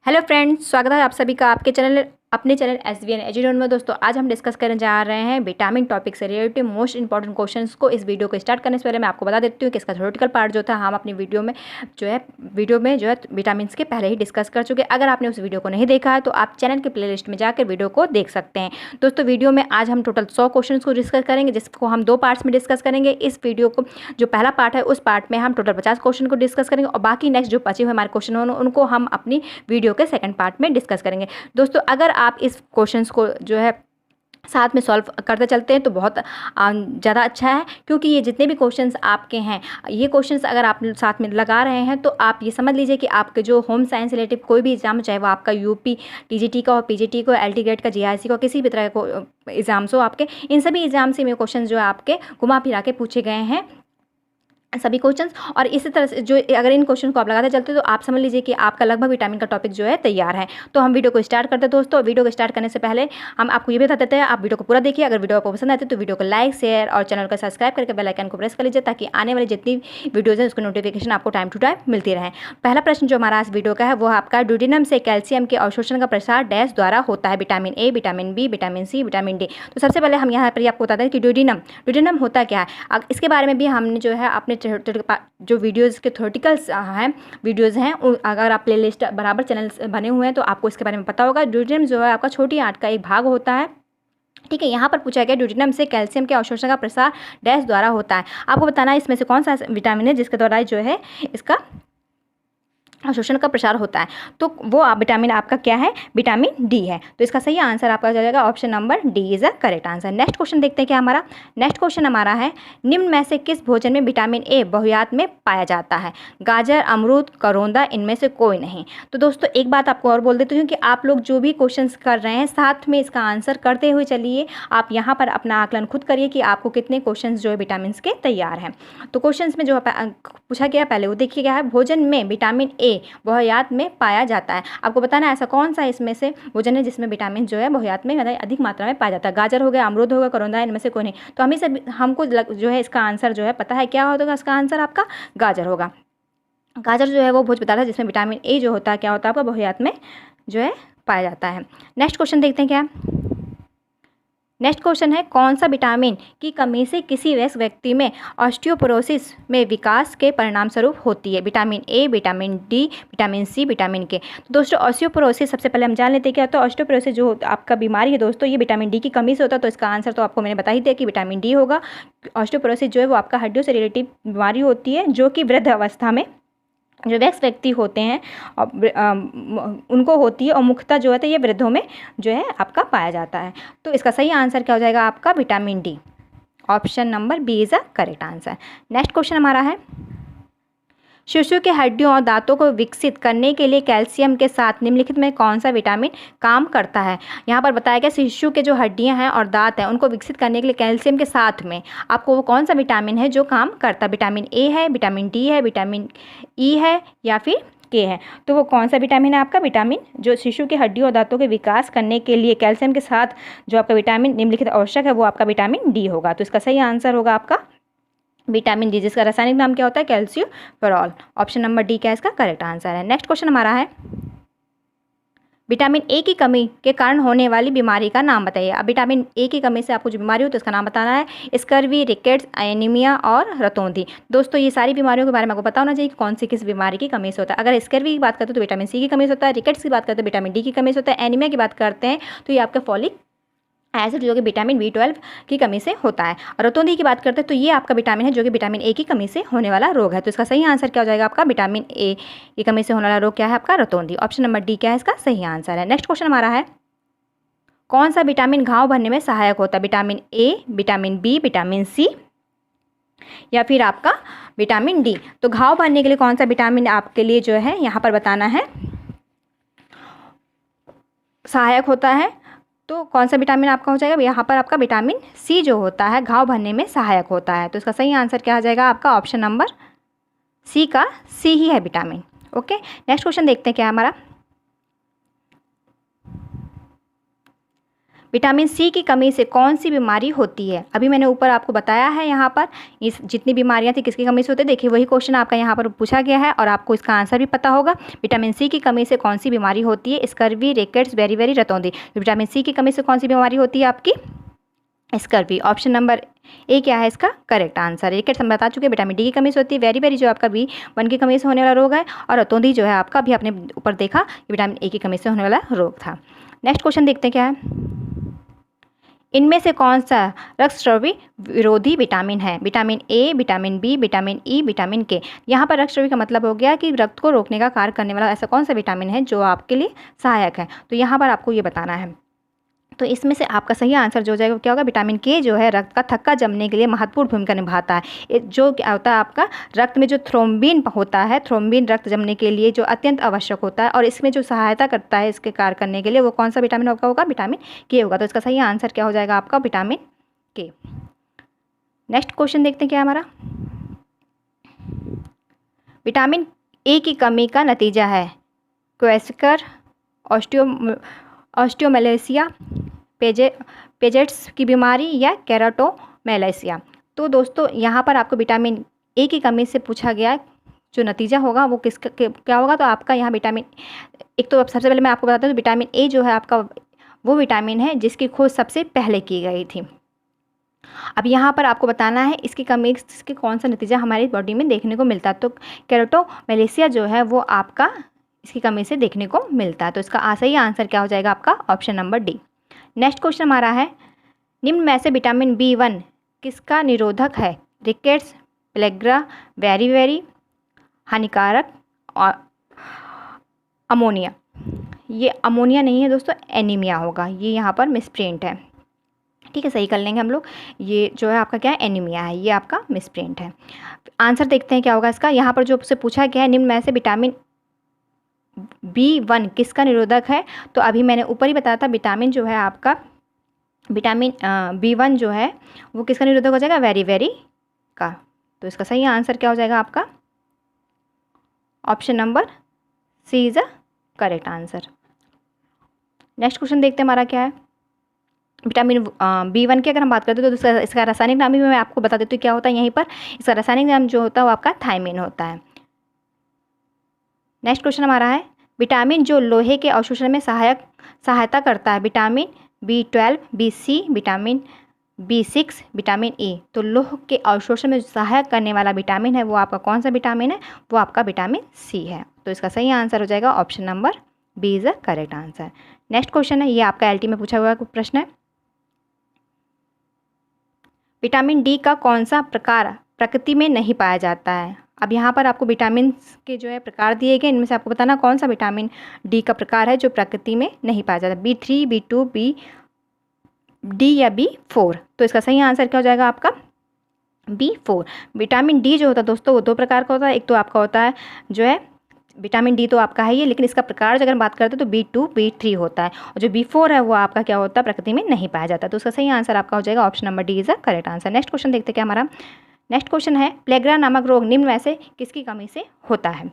Hello friends, स्वागत है आप सभी का आपके अपने चैनल SVN एजुकेशन में। दोस्तों, आज हम डिस्कस करने जा रहे हैं विटामिन टॉपिक से रिलेटेड मोस्ट इंपॉर्टेंट क्वेश्चंस को। इस वीडियो को स्टार्ट करने से पहले मैं आपको बता देती हूँ कि इसका थ्योरेटिकल पार्ट जो था हम अपनी वीडियो में जो है विटामिन के पहले ही डिस्कस कर चुके हैं। अगर आपने उस वीडियो को नहीं देखा है तो आप चैनल के प्लेलिस्ट में जाकर वीडियो को देख सकते हैं। दोस्तों, वीडियो में आज हम टोटल 100 क्वेश्चन को डिस्कस करेंगे, जिसको हम 2 पार्ट्स में डिस्कस करेंगे। इस वीडियो को जो पहला पार्ट है उस पार्ट में हम टोटल 50 क्वेश्चन को डिस्कस करेंगे और बाकी नेक्स्ट जो बचे हुए हमारे क्वेश्चन होंगे उनको हम अपनी वीडियो के सेकंड पार्ट में डिस्कस करेंगे। दोस्तों, अगर आप इस क्वेश्चंस को जो है साथ में सॉल्व करते चलते हैं तो बहुत ज़्यादा अच्छा है, क्योंकि ये जितने भी क्वेश्चंस आपके हैं, ये क्वेश्चंस अगर आप साथ में लगा रहे हैं तो आप ये समझ लीजिए कि आपके जो होम साइंस रिलेटिव कोई भी एग्जाम, चाहे वो आपका यूपी टीजीटी का हो, पीजीटी को, LT ग्रेड का, GIC का, किसी भी तरह को एग्जाम्स हो आपके, इन सभी एग्जाम से में क्वेश्चन जो है आपके घुमा फिरा के पूछे गए हैं सभी क्वेश्चंस। और इसी तरह से जो अगर इन क्वेश्चन को आप लगाते चलते तो आप समझ लीजिए कि आपका लगभग विटामिन का टॉपिक जो है तैयार है। तो हम वीडियो को स्टार्ट करते हैं। दोस्तों, वीडियो को स्टार्ट करने से पहले हम आपको ये भी बता देते हैं, आप वीडियो को पूरा देखिए। अगर वीडियो आपको पसंद आती है तो वीडियो को लाइक, शेयर और चैनल को सब्सक्राइब करके बेल आइकन को प्रेस कर लीजिए, ताकि आने वाली जितनी वीडियोज़ हैं उसकी नोटिफिकेशन आपको टाइम टू टाइम मिलती रहे। पहला प्रश्न जो हमारा आज वीडियो का है वो आपका, ड्यूडेनम से कैल्शियम के अवशोषण का प्रसार डैश द्वारा होता है? Vitamin A, vitamin B, vitamin C, vitamin D. तो सबसे पहले हम यहाँ पर आपको बता दें कि ड्यूडेनम होता क्या है। इसके बारे में भी हमने जो है अपने जो वीडियोज़ के थ्योरेटिकल्स हैं वीडियोज़ हैं, अगर आप प्लेलिस्ट बराबर चैनल बने हुए हैं तो आपको इसके बारे में पता होगा। ड्यूडेनम जो है आपका छोटी आंत का एक भाग होता है। ठीक है, यहाँ पर पूछा गया ड्यूडेनम से कैल्शियम के अवशोषण का प्रसार डैश द्वारा होता है। आपको बताना है इसमें से कौन सा विटामिन है जिसके द्वारा जो है इसका अवशोषण का प्रसार होता है। तो वो विटामिन आपका क्या है? विटामिन डी है। तो इसका सही आंसर आपका हो जाएगा option number D is a correct answer. Next question देखते हैं क्या हमारा। नेक्स्ट क्वेश्चन हमारा है, निम्न में से किस भोजन में विटामिन ए बहुतायत में पाया जाता है? गाजर, अमरूद, करौंदा, इनमें से कोई नहीं। तो दोस्तों, एक बात आपको और बोल देती हूँ कि आप लोग जो भी क्वेश्चन कर रहे हैं साथ में इसका आंसर करते हुए चलिए। आप यहाँ पर अपना आकलन खुद करिए कि आपको कितने क्वेश्चन जो है विटामिन के तैयार हैं। तो क्वेश्चन में जो पूछा गया पहले वो देखिए क्या है। भोजन में विटामिन ए बहुतायत में पाया जाता है। आपको बताना है ऐसा कौन सा इसमें से भोजन है जिसमें विटामिन जो है बहुतायत में मतलब अधिक मात्रा में पाया जाता है। गाजर हो गया, अमरूद होगा, करौंदा, इनमें से कोई नहीं। तो हमको जो है इसका आंसर जो है पता है क्या होगा। इसका आंसर आपका गाजर होगा। गाजर जो है वो भोज्य पदार्थ है जिसमें विटामिन ए जो होता है क्या होता है आपका बहुतायत में जो है पाया जाता है। नेक्स्ट क्वेश्चन देखते हैं क्या। नेक्स्ट क्वेश्चन है, कौन सा विटामिन की कमी से किसी वयस्क व्यक्ति में ऑस्टियोपोरोसिस में विकास के परिणाम स्वरूप होती है? Vitamin A, vitamin D, vitamin C, vitamin K. तो दोस्तों, ऑस्टियोपोरोसिस सबसे पहले हम जान लेते हैं क्या। तो ऑस्टियोपोरोसिस जो आपका बीमारी है दोस्तों, ये विटामिन डी की कमी से होता है। तो इसका आंसर तो आपको मैंने बता ही दिया कि विटामिन डी होगा। ऑस्टियोपोरोसिस जो है वो आपका हड्डियों से रिलेटिव बीमारी होती है, जो कि वृद्ध अवस्था में जो वयस्क व्यक्ति होते हैं उनको होती है, और मुख्यतः जो है तो ये वृद्धों में जो है आपका पाया जाता है। तो इसका सही आंसर क्या हो जाएगा आपका? Vitamin D. Option number B is a correct answer. Next question हमारा है, शिशु के हड्डियों और दांतों को विकसित करने के लिए कैल्शियम के साथ निम्नलिखित में कौन सा विटामिन काम करता है? यहाँ पर बताया गया शिशु के जो हड्डियाँ हैं और दांत हैं उनको विकसित करने के लिए कैल्शियम के साथ में आपको वो कौन सा विटामिन है जो काम करता है? विटामिन ए है, विटामिन डी है, विटामिन ई है, या फिर के है? तो वो कौन सा विटामिन है आपका? विटामिन जो शिशु के हड्डियों और दांतों के विकास करने के लिए कैल्शियम के साथ जो आपका विटामिन निम्नलिखित आवश्यक है वो आपका विटामिन डी होगा। तो इसका सही आंसर होगा आपका विटामिन डी, जिसका रासायनिक नाम क्या होता है? कैल्शियोफेरॉल। ऑप्शन नंबर डी क्या इसका करेक्ट आंसर है। नेक्स्ट क्वेश्चन हमारा है, विटामिन ए की कमी के कारण होने वाली बीमारी का नाम बताइए। अब विटामिन ए की कमी से आपको जो बीमारी हो तो इसका नाम बताना है। स्कर्वी, रिकेट्स, एनीमिया और रतौंधी। दोस्तों, ये सारी बीमारियों के बारे में आपको पता होना चाहिए कि कौन सी किस बीमारी की कमी से होता है। अगर स्कर्वी की बात करते हैं तो विटामिन सी की कमी से होता है। रिकेट्स की बात करते हैं विटामिन डी की कमी से होता है। एनीमिया की बात करते हैं तो ये आपका फॉलिक एसिड जो कि विटामिन B12 की कमी से होता है। और रतौंधी की बात करते हैं तो ये आपका विटामिन है जो कि विटामिन ए की कमी से होने वाला रोग है। तो इसका सही आंसर क्या हो जाएगा आपका? विटामिन ए की कमी से होने वाला रोग क्या है आपका? रतौंधी। ऑप्शन नंबर डी क्या है इसका सही आंसर है। नेक्स्ट क्वेश्चन हमारा है, कौन सा विटामिन घाव भरने में सहायक होता है? Vitamin A, vitamin B, vitamin C, या फिर आपका विटामिन डी। तो घाव भरने के लिए कौन सा विटामिन आपके लिए जो है यहाँ पर बताना है सहायक होता है? तो कौन सा विटामिन आपका हो जाएगा? यहाँ पर आपका विटामिन सी जो होता है घाव भरने में सहायक होता है। तो इसका सही आंसर क्या हो जाएगा आपका? ऑप्शन नंबर सी का सी ही है विटामिन। ओके, नेक्स्ट क्वेश्चन देखते हैं क्या हमारा। विटामिन सी की कमी से कौन सी बीमारी होती है? अभी मैंने ऊपर आपको बताया है यहाँ पर इस जितनी बीमारियाँ थी किसकी कमी से होती है। देखिए वही क्वेश्चन आपका यहाँ पर पूछा गया है और आपको इसका आंसर भी पता होगा। विटामिन सी की कमी से कौन सी बीमारी होती है? स्कर्वी, रिकेट्स, बेरी रतौंधी। विटामिन सी की कमी से कौन सी बीमारी होती है आपकी? स्कर्वी। ऑप्शन नंबर ए क्या है इसका करेक्ट आंसर? रिकेट्स हम बता चुके हैं विटामिन डी की कमी से होती है। वेरी जो आपका B1 की कमी से होने वाला रोग है। और रतौंधी जो है आपका भी आपने ऊपर देखा विटामिन ए की कमी से होने वाला रोग था। नेक्स्ट क्वेश्चन देखते हैं क्या है। इनमें से कौन सा रक्तस्रावी विरोधी विटामिन है? Vitamin A, vitamin B, vitamin E, vitamin K. यहाँ पर रक्तस्रावी का मतलब हो गया कि रक्त को रोकने का कार्य करने वाला ऐसा कौन सा विटामिन है जो आपके लिए सहायक है। तो यहाँ पर आपको ये बताना है। तो इसमें से आपका सही आंसर जो हो जाएगा क्या होगा? विटामिन के जो है रक्त का थक्का जमने के लिए महत्वपूर्ण भूमिका निभाता है। जो क्या होता है आपका रक्त में जो थ्रोम्बिन होता है, थ्रोम्बिन रक्त जमने के लिए जो अत्यंत आवश्यक होता है और इसमें जो सहायता करता है इसके कार्य करने के लिए, वो कौन सा विटामिन आपका होगा? विटामिन के होगा। तो इसका सही आंसर क्या हो जाएगा आपका? विटामिन के। नेक्स्ट क्वेश्चन देखते हैं क्या हमारा। विटामिन ए की कमी का नतीजा है क्वेस्कर, ऑस्टियोमेलेसिया, पेजेट्स की बीमारी या केराटोमेलेसिया। तो दोस्तों यहाँ पर आपको विटामिन ए की कमी से पूछा गया जो नतीजा होगा वो क्या होगा? तो आपका यहाँ विटामिन एक तो सबसे पहले मैं आपको बताता हूँ विटामिन ए जो है आपका वो विटामिन है जिसकी खोज सबसे पहले की गई थी। अब यहाँ पर आपको बताना है इसकी कमी इसके कौन सा नतीजा हमारी बॉडी में देखने को मिलता है। तो केराटोमेलेसिया जो है वो आपका इसकी कमी से देखने को मिलता है। तो इसका सही आंसर क्या हो जाएगा आपका? Option number D. Next question हमारा है निम्न में से विटामिन B1 किसका निरोधक है? रिकेट्स, प्लेग्रा, वेरी हानिकारक और अमोनिया। ये अमोनिया नहीं है दोस्तों, एनीमिया होगा। ये यहाँ पर मिसप्रिंट है, ठीक है, सही कर लेंगे हम लोग। ये जो है आपका क्या है? एनीमिया है, ये आपका मिसप्रिंट है। आंसर देखते हैं क्या होगा इसका। यहाँ पर जो आपसे पूछा गया है निम्न में से विटामिन B1 किसका निरोधक है? तो अभी मैंने ऊपर ही बताया था विटामिन जो है आपका विटामिन B1 जो है वो किसका निरोधक हो जाएगा? वेरी का। तो इसका सही आंसर क्या हो जाएगा आपका? Option number C is a correct answer. Next question देखते हैं हमारा क्या है। विटामिन B1 की अगर हम बात करते हैं तो इसका रासायनिक नाम भी मैं आपको बता देती हूँ क्या होता है। यहीं पर इसका रासायनिक नाम जो होता है वो आपका थायमिन होता है। नेक्स्ट क्वेश्चन हमारा है विटामिन जो लोहे के अवशोषण में सहायता करता है। Vitamin B12, B C, vitamin B6, vitamin E। तो लोह के अवशोषण में सहायक करने वाला विटामिन है वो आपका कौन सा विटामिन है? वो आपका विटामिन C है। तो इसका सही आंसर हो जाएगा option number B is a correct answer. Next question है, ये आपका LT में पूछा हुआ प्रश्न है। विटामिन डी का कौन सा प्रकार प्रकृति में नहीं पाया जाता है? अब यहाँ पर आपको विटामिन के जो है प्रकार दिए गए, इनमें से आपको बताना कौन सा विटामिन डी का प्रकार है जो प्रकृति में नहीं पाया जाता। B3, B2, B या B4। तो इसका सही आंसर क्या हो जाएगा आपका? B4। विटामिन डी जो होता है दोस्तों वो दो प्रकार का होता है। एक तो आपका होता है जो है विटामिन डी तो आपका है ये, लेकिन इसका प्रकार अगर हम बात करते हैं तो B2, B3 होता है। और जो B4 है वो आपका क्या होता है? प्रकृति में नहीं पाया जाता। तो उसका सही आंसर आपका हो जाएगा option number D is a correct answer. Next question देखते हैं क्या हमारा। नेक्स्ट क्वेश्चन है प्लेग्रा नामक रोग निम्न में से किसकी कमी से होता है?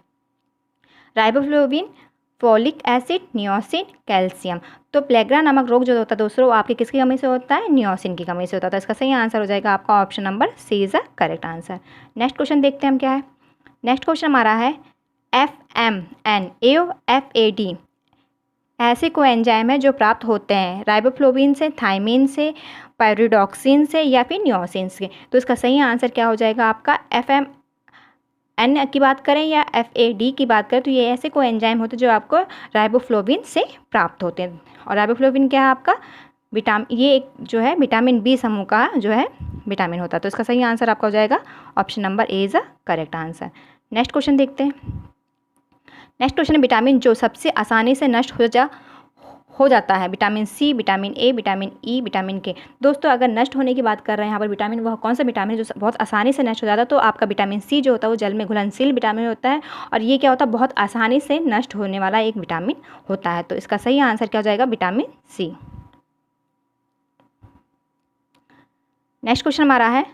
Riboflavin, folic acid, niacin, calcium. तो प्लेग्रा नामक रोग जो होता है दोस्तों वो आपकी किसकी कमी से होता है? नियोसिन की कमी से होता है। तो इसका सही आंसर हो जाएगा आपका option number C is a correct answer. Next question देखते हैं हम क्या है। नेक्स्ट क्वेश्चन हमारा है FMNAFAD ऐसे कोएंजाइम है जो प्राप्त होते हैं राइबोफ्लोविन से, थायमिन से, पायरिडॉक्सिन से या फिर नियोसिन से। तो इसका सही आंसर क्या हो जाएगा आपका? FMN की बात करें या FAD की बात करें तो ये ऐसे कोएंजाइम होते हैं जो आपको राइबोफ्लोविन से प्राप्त होते हैं। और राइबोफ्लोविन क्या है आपका? ये एक जो है विटामिन B समूह का जो है विटामिन होता है। तो इसका सही आंसर आपका हो जाएगा option number A is a correct answer. Next question देखते हैं। नेक्स्ट क्वेश्चन है विटामिन जो सबसे आसानी से नष्ट हो जाता है। Vitamin C, vitamin A, vitamin E, vitamin के। दोस्तों अगर नष्ट होने की बात कर रहे हैं यहाँ पर विटामिन, वह कौन सा विटामिन है जो बहुत आसानी से नष्ट हो जाता है? तो आपका विटामिन C जो होता है वो जल में घुलनशील विटामिन होता है और ये क्या होता है? बहुत आसानी से नष्ट होने वाला एक विटामिन होता है। तो इसका सही आंसर क्या हो जाएगा? Vitamin C। नेक्स्ट क्वेश्चन हमारा है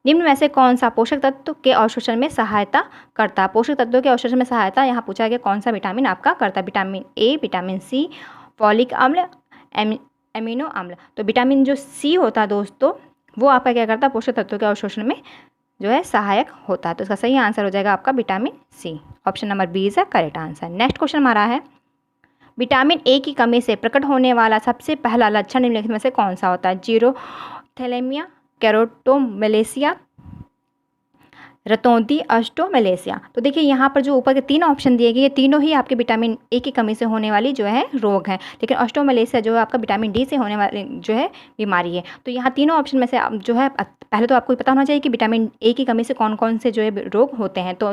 निम्न में से कौन सा पोषक तत्व के अवशोषण में सहायता करता है? पोषक तत्वों के अवशोषण में सहायता यहाँ पूछा गया कौन सा विटामिन आपका करता है? Vitamin A, vitamin C, folic अम्ल, एमिनो अम्ल। तो विटामिन जो सी होता है दोस्तों, वो आपका क्या करता है, पोषक तत्वों के अवशोषण में जो है सहायक होता है। तो इसका सही आंसर हो जाएगा आपका vitamin C. Option number B is the correct answer. Next question हमारा है, विटामिन ए की कमी से प्रकट होने वाला सबसे पहला लक्षण निम्नलिखित में से कौन सा होता है? जीरोथैलेमिया, केरोटोमलेशिया, रतौंधी, ऑस्टोमेलेशिया। तो देखिए यहाँ पर जो ऊपर के 3 ऑप्शन दिए गए, ये तीनों ही आपके विटामिन ए की कमी से होने वाली जो है रोग है, लेकिन ऑस्टोमेलेशिया जो है आपका विटामिन डी से होने वाली जो है बीमारी है। तो यहाँ तीनों ऑप्शन में से जो है पहले तो आपको पता होना चाहिए कि विटामिन ए की कमी से कौन कौन से जो है रोग होते हैं। तो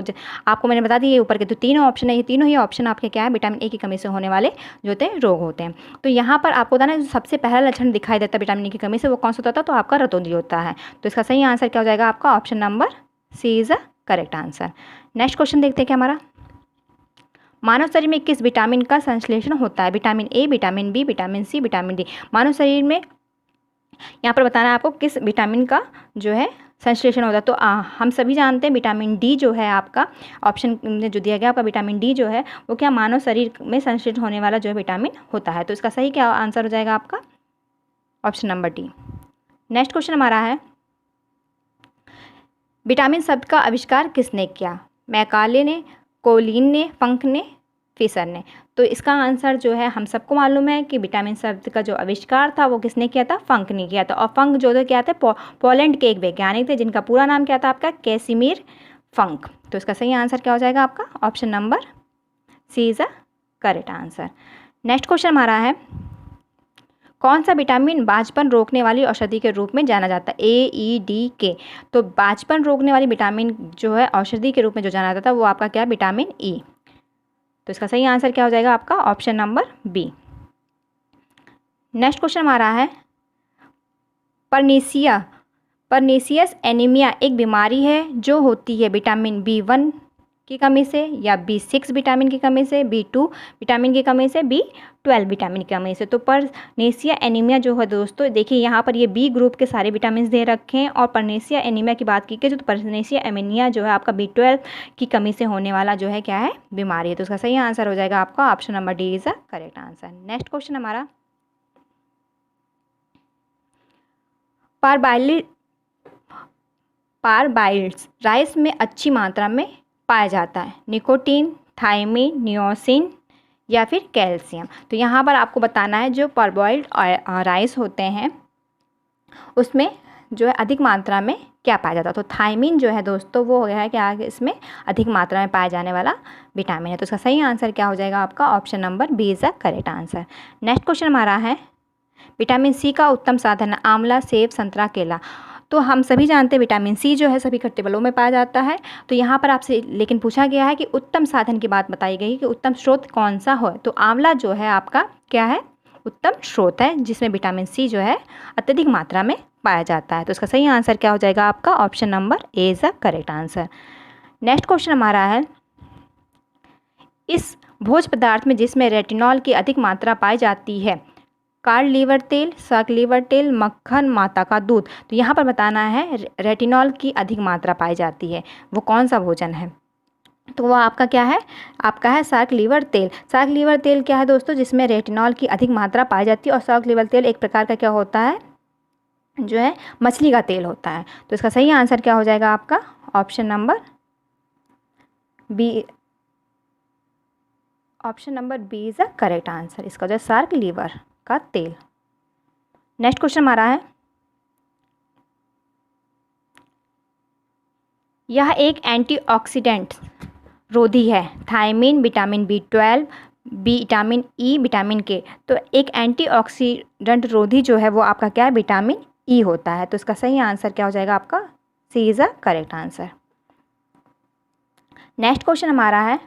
आपको मैंने बता दिए ऊपर के जो तीनों ऑप्शन है, ये तीनों ही ऑप्शन आपके क्या है, विटामिन ए की कमी से होने वाले जो होते हैं रोग होते हैं। तो यहाँ पर आपको बताना जो सबसे पहला लक्षण दिखाई देता है विटामिन ए की कमी से, वो कौन सा होता है? तो आपका रतौंधी होता है। तो इसका सही आंसर क्या हो जाएगा आपका? Option number C is a correct answer. Next question देखते हैं क्या हमारा, मानव शरीर में किस विटामिन का संश्लेषण होता है? Vitamin A, vitamin B, vitamin C, vitamin D. मानव शरीर में यहाँ पर बताना है आपको किस विटामिन का जो है संश्लेषण होता है। तो हम सभी जानते हैं विटामिन डी जो है आपका, ऑप्शन में जो दिया गया आपका विटामिन डी जो है वो क्या मानव शरीर में संश्लेषण होने वाला जो है विटामिन होता है। तो इसका सही क्या आंसर हो जाएगा आपका? Option number D. Next question हमारा है, विटामिन शब्द का आविष्कार किसने किया? मैकाले ने, कोलिन ने, फंक ने, फिशर ने। तो इसका आंसर जो है हम सबको मालूम है कि विटामिन शब्द का जो आविष्कार था वो किसने किया था? फंक ने किया था। और फंक जो थे क्या थे? पोलैंड के एक वैज्ञानिक थे जिनका पूरा नाम क्या था आपका? कैसिमिर फंक। तो इसका सही आंसर क्या हो जाएगा आपका? Option number C is a correct answer. Next question हमारा है, कौन सा विटामिन बांझपन रोकने वाली औषधि के रूप में जाना जाता है? ए, ई, डी, के। तो बांझपन रोकने वाली विटामिन जो है औषधि के रूप में जो जाना जाता है वो आपका क्या? Vitamin E. तो इसका सही आंसर क्या हो जाएगा आपका? Option number B. Next question हमारा है, परनीसियस एनीमिया एक बीमारी है जो होती है विटामिन B1 की कमी से, या B6 विटामिन की कमी से, B2 विटामिन की कमी से, B12 विटामिन की कमी से। तो परनेसिया एनीमिया जो है दोस्तों, देखिए यहाँ पर ये बी ग्रुप के सारे विटामिन दे रखे हैं, और परनेसिया एनीमिया की बात की गई तो परनेसिया एनीमिया जो है आपका B12 की कमी से होने वाला जो है क्या है? बीमारी है। तो उसका सही आंसर हो जाएगा आपका option number D is a correct answer. Next question हमारा, पारबाइल्स राइस में अच्छी मात्रा में पाया जाता है? निकोटीन, थायमिन, नियोसिन, या फिर कैल्शियम। तो यहाँ पर आपको बताना है जो पारबॉइल्ड राइस होते हैं उसमें जो है अधिक मात्रा में क्या पाया जाता है? तो थायमिन जो है दोस्तों वो हो गया है कि आगे इसमें अधिक मात्रा में पाया जाने वाला विटामिन है। तो इसका सही आंसर क्या हो जाएगा आपका? Option number B is the correct answer. Next question हमारा है, विटामिन सी का उत्तम साधन है? आंवला, सेब, संतरा, केला। तो हम सभी जानते हैं विटामिन सी जो है सभी खट्टे फलों में पाया जाता है। तो यहाँ पर आपसे लेकिन पूछा गया है कि उत्तम साधन की बात बताई गई कि उत्तम स्रोत कौन सा हो। तो आंवला जो है आपका क्या है? उत्तम स्रोत है जिसमें विटामिन सी जो है अत्यधिक मात्रा में पाया जाता है। तो इसका सही आंसर क्या हो जाएगा आपका? Option number A is the correct answer. Next question हमारा है, इस भोज्य पदार्थ में जिसमें रेटिनॉल की अधिक मात्रा पाई जाती है? कार्ड लीवर तेल, साग लीवर तेल, मक्खन, माता का दूध। तो यहाँ पर बताना है रेटिनॉल की अधिक मात्रा पाई जाती है वो कौन सा भोजन है? तो वो आपका क्या है? आपका है साग लीवर तेल। साग लीवर तेल क्या है दोस्तों? जिसमें रेटिनॉल की अधिक मात्रा पाई जाती है, और साग लीवर तेल एक प्रकार का क्या होता है जो है मछली का तेल होता है। तो इसका सही आंसर क्या हो जाएगा आपका? Option number B. Option number B is the correct answer. इसका जो है साग लीवर का तेल। नेक्स्ट क्वेश्चन हमारा है, यह एक एंटीऑक्सीडेंट रोधी है? Thiamine, vitamin B12, vitamin E, vitamin K. तो एक एंटीऑक्सीडेंट रोधी जो है वो आपका क्या है? विटामिन ई होता है। तो इसका सही आंसर क्या हो जाएगा आपका? C is a correct answer. Next question हमारा है,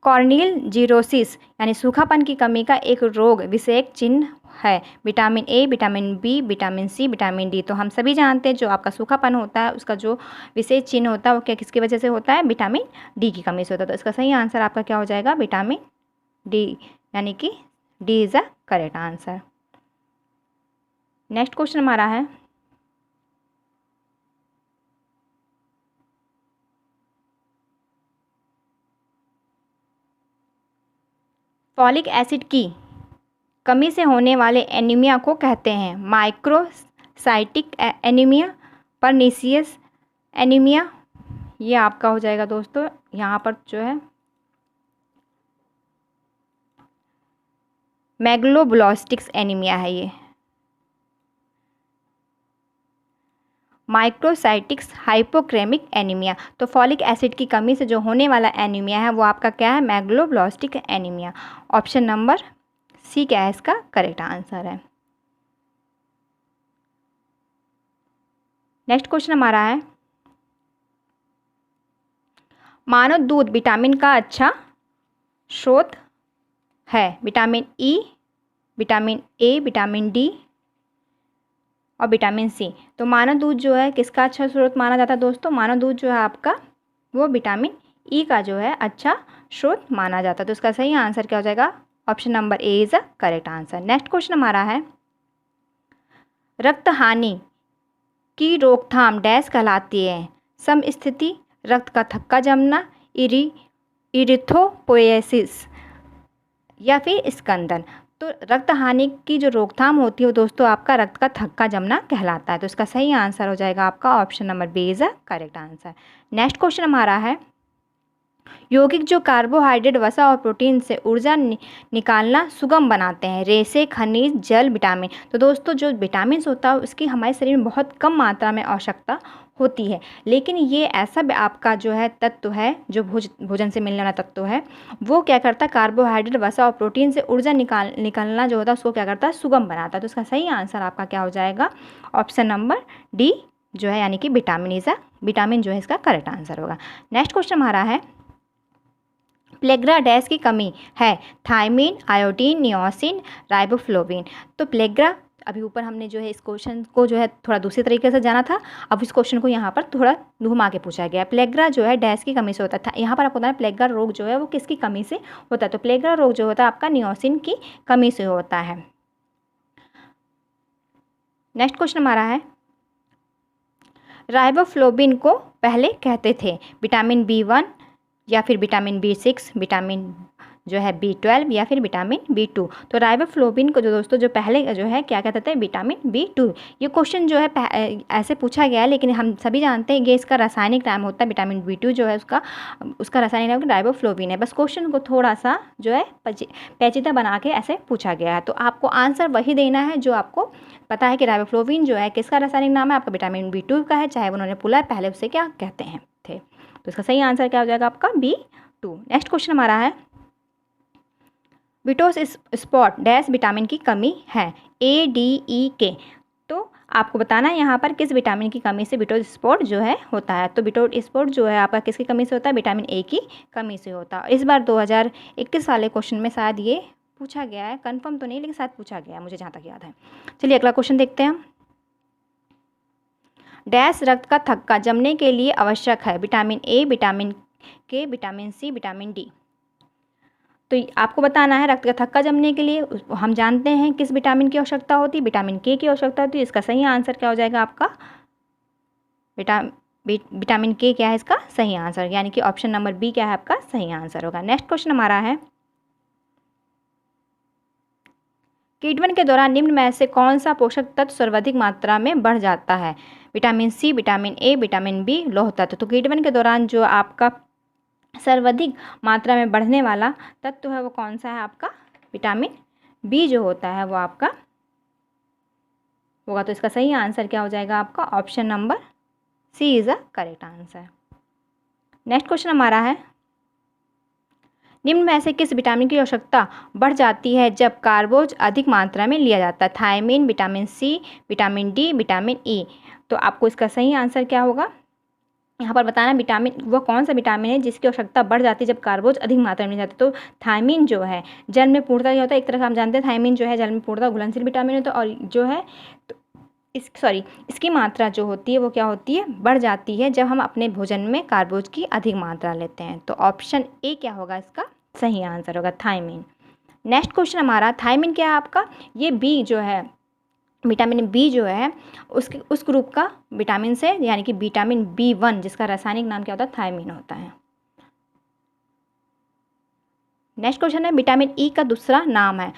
कॉर्नियल जीरोसिस यानी सूखापन की कमी का एक रोग विषयक चिन्ह है? Vitamin A, vitamin B, vitamin C, vitamin D. तो हम सभी जानते हैं जो आपका सूखापन होता है उसका जो विशेष चिन्ह होता है वो क्या किसकी वजह से होता है? विटामिन डी की कमी से होता है। तो इसका सही आंसर आपका क्या हो जाएगा? विटामिन डी, यानी कि D is a correct answer. Next question हमारा है, फॉलिक एसिड की कमी से होने वाले एनीमिया को कहते हैं? माइक्रोसाइटिक एनीमिया, परनीसियस एनीमिया, ये आपका हो जाएगा दोस्तों यहाँ पर जो है मेगलोब्लास्टिक्स एनीमिया है ये। माइक्रोसाइटिक्स हाइपोक्रेमिक एनीमिया, तो फॉलिक एसिड की कमी से जो होने वाला एनीमिया है वो आपका क्या है? Megaloblastic anaemia. Option number C क्या है इसका करेक्ट आंसर है। नेक्स्ट क्वेश्चन हमारा है, मानव दूध विटामिन का अच्छा स्रोत है? Vitamin E, vitamin A, vitamin D और विटामिन सी। तो मानव दूध जो है किसका अच्छा स्रोत माना जाता है दोस्तों? मानव दूध जो है आपका वो विटामिन ई का जो है अच्छा स्रोत माना जाता है। तो इसका सही आंसर क्या हो जाएगा? Option number A is a correct answer. Next question हमारा है, रक्त हानि की रोकथाम डैश कहलाती है? समस्थिति, रक्त का थक्का जमना, इरिथ्रोपोएसिस या फिर स्कंदन। तो रक्त हानि की जो रोकथाम होती है वो दोस्तों आपका रक्त का थक्का जमना कहलाता है। तो इसका सही आंसर हो जाएगा आपका option number B is a correct answer. Next question हमारा है, यौगिक जो कार्बोहाइड्रेट, वसा और प्रोटीन से ऊर्जा निकालना सुगम बनाते हैं? रेशे, खनिज, जल, विटामिन। तो दोस्तों जो विटामिन होता है उसकी हमारे शरीर में बहुत कम मात्रा में आवश्यकता होती है, लेकिन ये ऐसा आपका जो है तत्व है जो भोजन से मिलने वाला तत्व है, वो क्या करता है? कार्बोहाइड्रेट, वसा और प्रोटीन से ऊर्जा निकालना जो होता है उसको क्या करता है? सुगम बनाता है। तो इसका सही आंसर आपका क्या हो जाएगा? ऑप्शन नंबर डी जो है यानी कि विटामिन जो है इसका करेक्ट आंसर होगा। नेक्स्ट क्वेश्चन हमारा है, प्लेग्रा डैश की कमी है? Thiamine, iodine, niacin, riboflavin. तो प्लेग्रा अभी ऊपर हमने जो है इस क्वेश्चन को जो है थोड़ा दूसरे तरीके से जाना था, अब इस क्वेश्चन को यहाँ पर थोड़ा घुमा के पूछा गया है। प्लेग्रा जो है डैश की कमी से होता था। यहाँ पर आपको बताना है प्लेग्रा रोग जो है वो किसकी कमी से होता है? तो प्लेग्रा रोग जो होता है आपका नियोसिन की कमी से होता है। नेक्स्ट क्वेश्चन हमारा है, राइबोफ्लोविन को पहले कहते थे विटामिन B1 या फिर विटामिन B6, विटामिन जो है B12 या फिर विटामिन B2। तो राइबोफ्लोविन को जो दोस्तों जो पहले जो है क्या कहते थे? Vitamin B2। ये क्वेश्चन जो है ऐसे पूछा गया है, लेकिन हम सभी जानते हैं ये इसका रासायनिक नाम होता है विटामिन B2 जो है उसका रासायनिक नाम राइबोफ्लोविन है। बस क्वेश्चन को थोड़ा सा जो है पेचीदा बना के ऐसे पूछा गया है। तो आपको आंसर वही देना है जो आपको पता है कि राइबोफ्लोविन जो है किसका रासायनिक नाम है? आपका विटामिन B2 का है, चाहे उन्होंने बोला है पहले उससे क्या कहते हैं थे। तो इसका सही आंसर क्या हो जाएगा? आपका B2। नेक्स्ट क्वेश्चन हमारा है, विटोस स्पॉट डैश विटामिन की कमी है? ADEK। तो आपको बताना है यहाँ पर किस विटामिन की कमी से विटोस स्पॉट जो है होता है? तो विटोस स्पॉट जो है आपका किसकी कमी से होता है? विटामिन A की कमी से होता है। इस बार 2021 वाले क्वेश्चन में शायद ये पूछा गया है, कंफर्म तो नहीं लेकिन शायद पूछा गया है मुझे जहाँ तक याद है। चलिए अगला क्वेश्चन देखते हैं हम, डैश रक्त का थक्का जमने के लिए आवश्यक है? Vitamin A, vitamin K, vitamin C, vitamin D। तो आपको बताना है रक्त का थक्का जमने के लिए हम जानते हैं किस विटामिन की आवश्यकता होती है? विटामिन K की आवश्यकता होती है। इसका सही आंसर क्या हो जाएगा आपका? विटामिन K क्या है इसका सही आंसर, यानी कि ऑप्शन नंबर बी क्या है आपका सही आंसर होगा। नेक्स्ट क्वेश्चन हमारा है, कीटवन के दौरान निम्न में से कौन सा पोषक तत्व सर्वाधिक मात्रा में बढ़ जाता है? Vitamin C, vitamin A, vitamin B, लौह तत्व। तो कीटवन के दौरान जो आपका सर्वाधिक मात्रा में बढ़ने वाला तत्व है वो कौन सा है? आपका विटामिन B जो होता है वो आपका होगा। तो इसका सही आंसर क्या हो जाएगा? आपका option number C is a correct answer. Next question हमारा है, निम्न में से किस विटामिन की आवश्यकता बढ़ जाती है जब कार्बोज अधिक मात्रा में लिया जाता है? Thiamine, vitamin C, vitamin D, vitamin E। तो आपको इसका सही आंसर क्या होगा यहाँ पर बताना, विटामिन वो कौन सा विटामिन है जिसकी आवश्यकता बढ़ जाती है जब कार्बोज अधिक मात्रा में जाते हैं? तो थायमीन जो है जल में पूर्णतः ये होता है, एक तरह का हम जानते हैं थायमीन जो है जल में पूर्णतः घुलनशील विटामिन होता है, और जो है तो इसकी मात्रा जो होती है वो क्या होती है? बढ़ जाती है जब हम अपने भोजन में कार्बोज की अधिक मात्रा लेते हैं। तो ऑप्शन ए क्या होगा इसका सही आंसर होगा थायमीन। नेक्स्ट क्वेश्चन हमारा, थायमीन क्या है आपका? ये बी जो है विटामिन B जो है उस ग्रुप का विटामिन से, यानी कि विटामिन B1 जिसका रासायनिक नाम क्या होता है? थायमीन होता है। नेक्स्ट क्वेश्चन है, विटामिन E का दूसरा नाम है?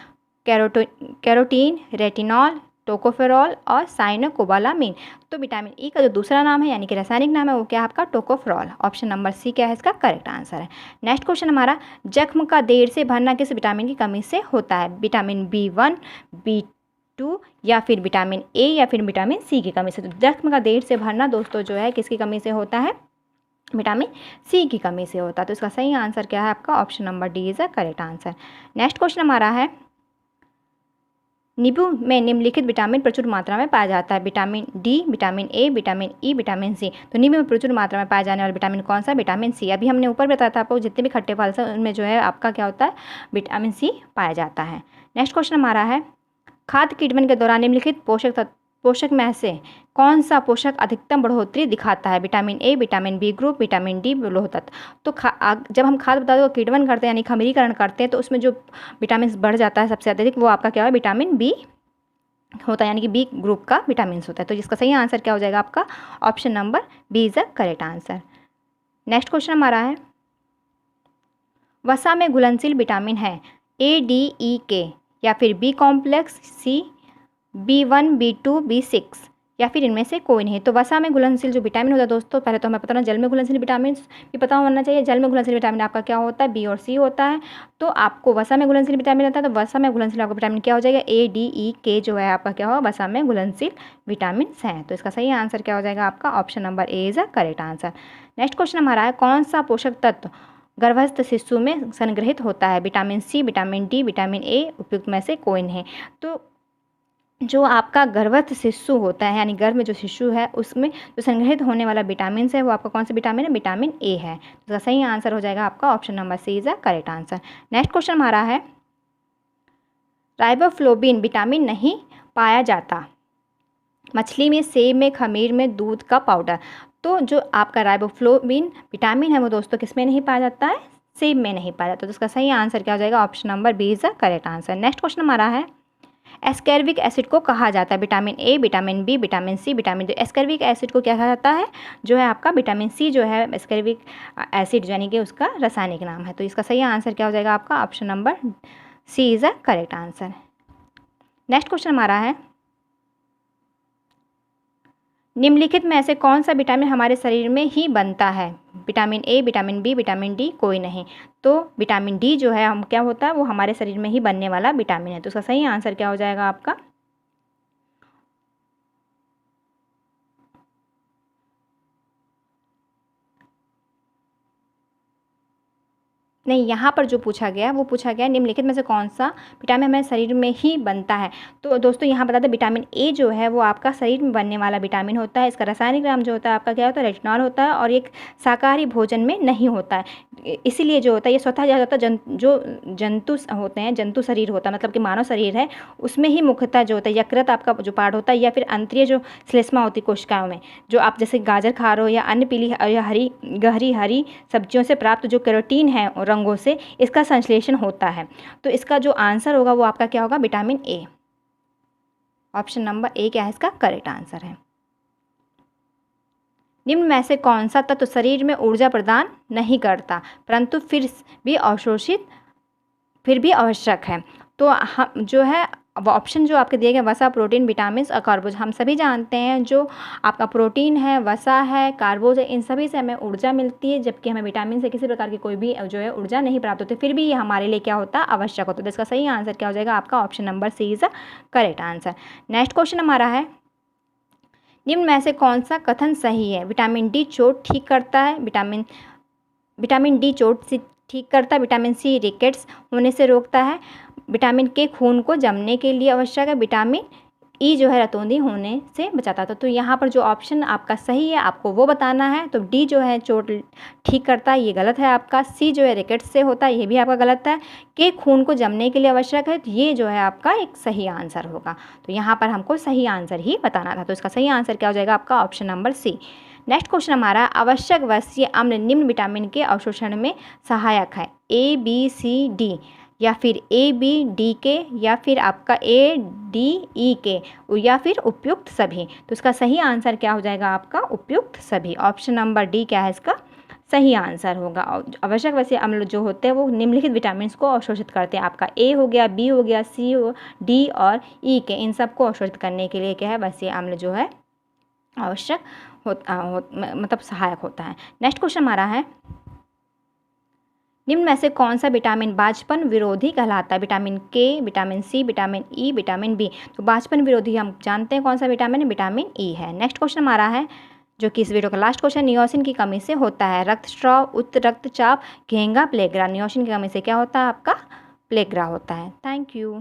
कैरोटीन, रेटिनॉल, टोकोफेरॉल और साइनोकोबालामीन। तो विटामिन ई का जो दूसरा नाम है यानी कि रासायनिक नाम है वो क्या है आपका? टोकोफेरॉल। ऑप्शन नंबर सी क्या है इसका करेक्ट आंसर है। नेक्स्ट क्वेश्चन हमारा, जख्म का देर से भरना किस विटामिन की कमी से होता है? विटामिन B1, B2 या फिर विटामिन ए या फिर विटामिन सी की कमी से। तो जख्म का देर से भरना दोस्तों जो है किसकी कमी से होता है? विटामिन सी की कमी से होता है। तो इसका सही आंसर क्या है आपका? Option number D is the correct answer. Next question हमारा है, नींबू में निम्नलिखित विटामिन प्रचुर मात्रा में पाया जाता है? Vitamin D, vitamin A, vitamin E, vitamin C. तो नींबू में प्रचुर मात्रा में पाया जाने वाला विटामिन कौन सा? Vitamin C. अभी हमने ऊपर बताया था आपको, जितने भी खट्टे फल से उनमें जो है आपका क्या होता है? विटामिन सी पाया जाता है। नेक्स्ट क्वेश्चन हमारा है, खाद्य किण्वन के दौरान निम्नलिखित पोषक में से कौन सा पोषक अधिकतम बढ़ोतरी दिखाता है? Vitamin A, vitamin B group, vitamin D, लोह तत्व। तो जब हम खाद्य पदार्थों का किण्वन करते हैं यानी खमीरीकरण करते हैं तो उसमें जो विटामिन बढ़ जाता है सबसे अधिक वो आपका क्या है? विटामिन बी होता है, यानी कि बी ग्रुप का विटामिन होता है। तो जिसका सही आंसर क्या हो जाएगा आपका? Option number B is the correct answer. Next question हमारा है, वसा में घुलनशील विटामिन है? ए, डी, ई, के या फिर बी कॉम्प्लेक्स, सी, B1, B2, B6 या फिर इनमें से कोई नहीं। तो वसा में घुलनशील जो विटामिन होता है दोस्तों, पहले तो हमें पता ना जल में घुलनशील विटामिन भी पता होना चाहिए। जल में घुलनशील विटामिन आपका क्या होता है? बी और सी होता है। तो आपको वसा में घुलनशील विटामिन होता है, तो वसा में घुलनशील आपका विटामिन क्या हो जाएगा? ए, डी, ई, के जो है आपका क्या होगा? वसा में घुलनशील विटामिन हैं। तो इसका सही आंसर क्या हो जाएगा आपका? Option number A is a correct answer. Next question हमारा है, कौन सा पोषक तत्व गर्भस्थ शिशु में संग्रहित होता है? Vitamin C, vitamin D, vitamin A, उपयुक्त में से कोई नहीं। तो जो आपका गर्भस्थ शिशु होता है यानी गर्भ में जो शिशु है उसमें जो संग्रहित होने वाला विटामिन है वो आपका कौन सा विटामिन है? विटामिन ए है। तो इसका सही आंसर हो जाएगा आपका option number C is a correct answer. Next question हमारा है, राइबोफ्लोबिन विटामिन नहीं पाया जाता मछली में, सेब में, खमीर में, दूध का पाउडर। तो जो आपका राइबोफ्लोबिन विटामिन है वो दोस्तों किस में नहीं पाया जाता है? सेब में नहीं पाया जाता। तो इसका सही आंसर क्या हो जाएगा? Option number B is the correct answer. Next question हमारा है, एस्कर्बिक एसिड को कहा जाता है? Vitamin A, vitamin B, vitamin C, vitamin D. Ascorbic acid को क्या कहा जाता है? जो है आपका विटामिन सी जो है एस्कर्बिक एसिड यानी कि उसका रासायनिक नाम है। तो इसका सही आंसर क्या हो जाएगा आपका? Option number C is a correct answer. Next question हमारा है, निम्नलिखित में से कौन सा विटामिन हमारे शरीर में ही बनता है? Vitamin A, vitamin B, vitamin D, कोई नहीं। तो विटामिन डी जो है हम क्या होता है वो हमारे शरीर में ही बनने वाला विटामिन है। तो उसका सही आंसर क्या हो जाएगा आपका? नहीं, यहाँ पर जो पूछा गया वो पूछा गया निम्नलिखित में से कौन सा विटामिन हमारे शरीर में ही बनता है। तो दोस्तों यहाँ बता दें विटामिन ए जो है वो आपका शरीर में बनने वाला विटामिन होता है। इसका रासायनिक नाम जो होता है आपका क्या होता है? रेटिनॉल होता है और एक शाकाहारी भोजन में नहीं होता है। इसीलिए जो होता है ये स्वतः जो होता है जो जंतु होते हैं, जंतु शरीर होता है मतलब कि मानव शरीर है उसमें ही मुख्यतः जो होता है यकृत आपका जो पार्ट होता है या फिर अंतरीय जो श्लेष्मा होती है कोशिकाओं में, जो आप जैसे गाजर खा रहे हो या अन्य पीली या गहरी हरी सब्जियों से प्राप्त जो कैरोटीन है रंगों से इसका संश्लेषण होता है। तो इसका जो आंसर होगा वो आपका क्या होगा? Vitamin A. Option number A क्या है इसका करेक्ट आंसर है। निम्न में से कौन सा तत्व शरीर में ऊर्जा प्रदान नहीं करता परंतु फिर भी आवश्यक है? तो हम जो है ऑप्शन जो आपके दिए गए वसा, प्रोटीन, विटामिन और कार्बोज। हम सभी जानते हैं जो आपका प्रोटीन है, वसा है, कार्बोज है, इन सभी से हमें ऊर्जा मिलती है जबकि हमें विटामिन से किसी प्रकार की कोई भी जो है ऊर्जा नहीं प्राप्त होती, फिर भी ये हमारे लिए क्या होता है? आवश्यक होता है। तो इसका सही आंसर क्या हो जाएगा आपका? Option number C is a correct answer. Next question हमारा है, निम्न में से कौन सा कथन सही है? विटामिन डी चोट ठीक करता है, विटामिन डी चोट से ठीक करता है, विटामिन सी रिकेट्स होने से रोकता है, विटामिन के खून को जमने के लिए आवश्यक है, विटामिन ई जो है रतौंधी होने से बचाता था। तो यहाँ पर जो ऑप्शन आपका सही है आपको वो बताना है। तो डी जो है चोट ठीक करता है ये गलत है आपका, सी जो है रिकेट्स से होता है ये भी आपका गलत है, के खून को जमने के लिए आवश्यक है ये जो है आपका एक सही आंसर होगा। तो यहाँ पर हमको सही आंसर ही बताना था। तो इसका सही आंसर क्या हो जाएगा आपका? Option number C. Next question हमारा, आवश्यक वसीय अम्ल निम्न विटामिन के अवशोषण में सहायक है? ए, बी, सी, डी या फिर ए, बी, डी के या फिर आपका ए, डी, ई के या फिर उपयुक्त सभी। तो इसका सही आंसर क्या हो जाएगा आपका? उपयुक्त सभी। ऑप्शन नंबर डी क्या है इसका सही आंसर होगा। और आवश्यक वैसे अम्ल जो होते हैं वो निम्नलिखित विटामिन को अवशोषित करते हैं। आपका ए हो गया, बी हो गया, सी हो, डी और ई के, इन सब को अवशोषित करने के लिए क्या है, वैसे अम्ल जो है आवश्यक मतलब सहायक होता है। नेक्स्ट क्वेश्चन हमारा है, निम्न में से कौन सा विटामिन बांझपन विरोधी कहलाता है? Vitamin K, vitamin C, vitamin E, vitamin B. तो बांझपन विरोधी हम जानते हैं कौन सा विटामिन है, विटामिन ई है। नेक्स्ट क्वेश्चन हमारा है, जो कि इस वीडियो का लास्ट क्वेश्चन, नियोसिन की कमी से होता है रक्तस्राव, उच्च रक्तचाप, घेंगा, प्लेगरा। नियोसिन की कमी से क्या होता है, आपका प्लेगरा होता है। Thank you.